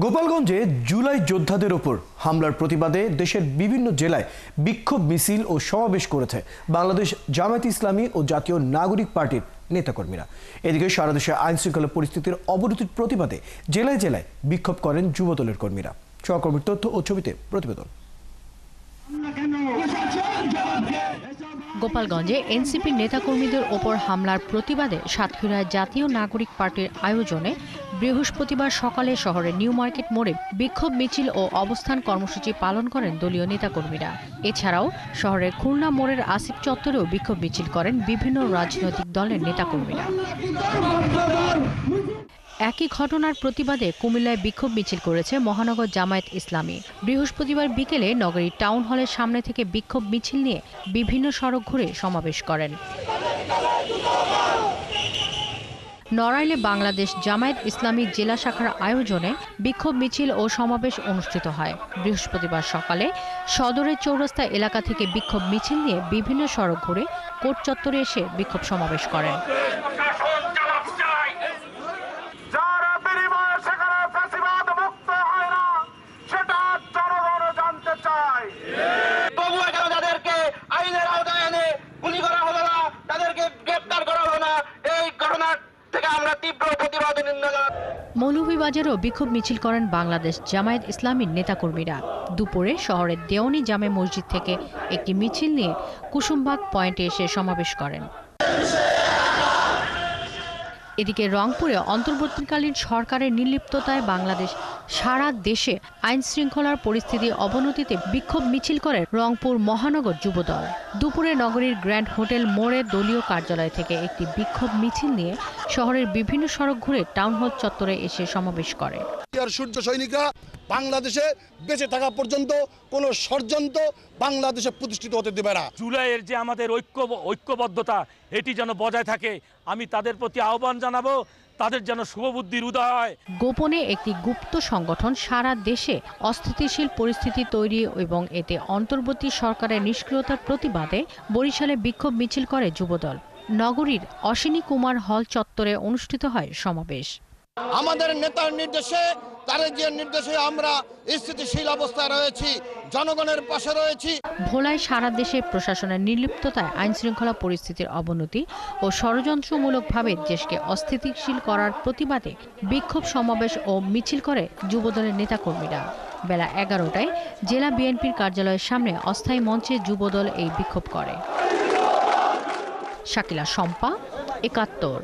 গোপালগঞ্জে জুলাই যোদ্ধাদের ওপর হামলার প্রতিবাদে দেশের বিভিন্ন জেলায় বিক্ষোভ মিছিল ও সমাবেশ করেছে বাংলাদেশ জামায়াতে ইসলামী ও জাতীয় নাগরিক পার্টির নেতাকর্মীরা। এদিকে সারা দেশে আইন শৃঙ্খলা পরিস্থিতির অবনতির প্রতিবাদে জেলায় জেলায় বিক্ষোভ করেন যুবদলের কর্মীরা। সহকর্মীর তথ্য ও ছবিতে প্রতিবেদন। গোপালগঞ্জে এনসিপির নেতাকর্মীদের ওপর হামলার প্রতিবাদে সাতক্ষীরায় জাতীয় নাগরিক পার্টির আয়োজনে বৃহস্পতিবার সকালে শহরের নিউ মার্কেট মোড়ে বিক্ষোভ মিছিল ও অবস্থান কর্মসূচি পালন করেন দলীয় নেতাকর্মীরা। এছাড়াও শহরের খুলনা মোড়ের আসিফ চত্বরেও বিক্ষোভ মিছিল করেন বিভিন্ন রাজনৈতিক দলের নেতাকর্মীরা। একই ঘটনার প্রতিবাদে কুমিল্লায় বিক্ষোভ মিছিল করেছে মহানগর জামায়াত ইসলামী। বৃহস্পতিবার বিকেলে নগরীর টাউন হলের সামনে থেকে বিক্ষোভ মিছিল নিয়ে বিভিন্ন সড়ক ঘুরে সমাবেশ করেন। নড়াইলে বাংলাদেশ জামায়াত ইসলামী জেলা শাখার আয়োজনে বিক্ষোভ মিছিল ও সমাবেশ অনুষ্ঠিত হয়। বৃহস্পতিবার সকালে সদরের চৌরাস্তা এলাকা থেকে বিক্ষোভ মিছিল নিয়ে বিভিন্ন সড়ক ঘুরে কোর্ট চত্বরে এসে বিক্ষোভ সমাবেশ করেন। মৌলভীবাজারেও বিক্ষোভ মিছিল করেন বাংলাদেশ জামায়াত ইসলামীর নেতাকর্মীরা। দুপুরে শহরের দেওয়ানি জামে মসজিদ থেকে একটি মিছিল নিয়ে কুসুমবাগ পয়েন্টে এসে সমাবেশ করেন। এদিকে রংপুরে অন্তর্বর্তীকালীন সরকারের নির্লিপ্ততায় বাংলাদেশ সারা দেশে আইন শৃঙ্খলার পরিস্থিতি অবনতিতে বিক্ষোভ মিছিল করে রংপুর মহানগর যুবদল। দুপুরে নগরীর গ্র্যান্ড হোটেল মোড়ে দলীয় কার্যালয় থেকে একটি বিক্ষোভ মিছিল নিয়ে শহরের বিভিন্ন সড়ক ঘুরে টাউন হল চত্বরে এসে সমাবেশ করে। সূর্য সৈনিকরা বাংলাদেশে বেঁচে থাকা পর্যন্ত কোনো ষড়যন্ত্র বাংলাদেশে প্রতিষ্ঠিত হতে দেবে না। জুলাইয়ের যে আমাদের ঐক্যবদ্ধতা এটি যেন বজায় থাকে, আমি তাদের প্রতি আহ্বান জানাবো, তাদের যেন শুভবুদ্ধির উদয় হয়। গোপনে একটি গুপ্ত সংগঠন সারা দেশে অস্থিতিশীল পরিস্থিতি তৈরি এবং এতে অন্তর্বর্তী সরকারের নিষ্ক্রিয়তার প্রতিবাদে বরিশালে বিক্ষোভ মিছিল করে যুবদল। নগরীর অশ্বিনী কুমার হল চত্বরে অনুষ্ঠিত হয় সমাবেশ। আমাদের নেতার নির্দেশে, তাদের যে নির্দেশে আমরা স্থিতিশীল অবস্থায় রয়েছি, জনগণের পাশে রয়েছি। ভোলায় সারা দেশে প্রশাসনের নির্লিপ্ততায় আইন শৃঙ্খলা পরিস্থিতির অবনতি ও ষড়যন্ত্রমূলকভাবে দেশকে অস্থিতিশীল করার প্রতিবাদে বিক্ষোভ সমাবেশ ও মিছিল করে যুবদলের নেতাকর্মীরা। বেলা 11টায় জেলা বিএনপির কার্যালয়ের সামনে অস্থায়ী মঞ্চে যুবদল এই বিক্ষোভ করে। শাকিলা শম্পা, ৭১।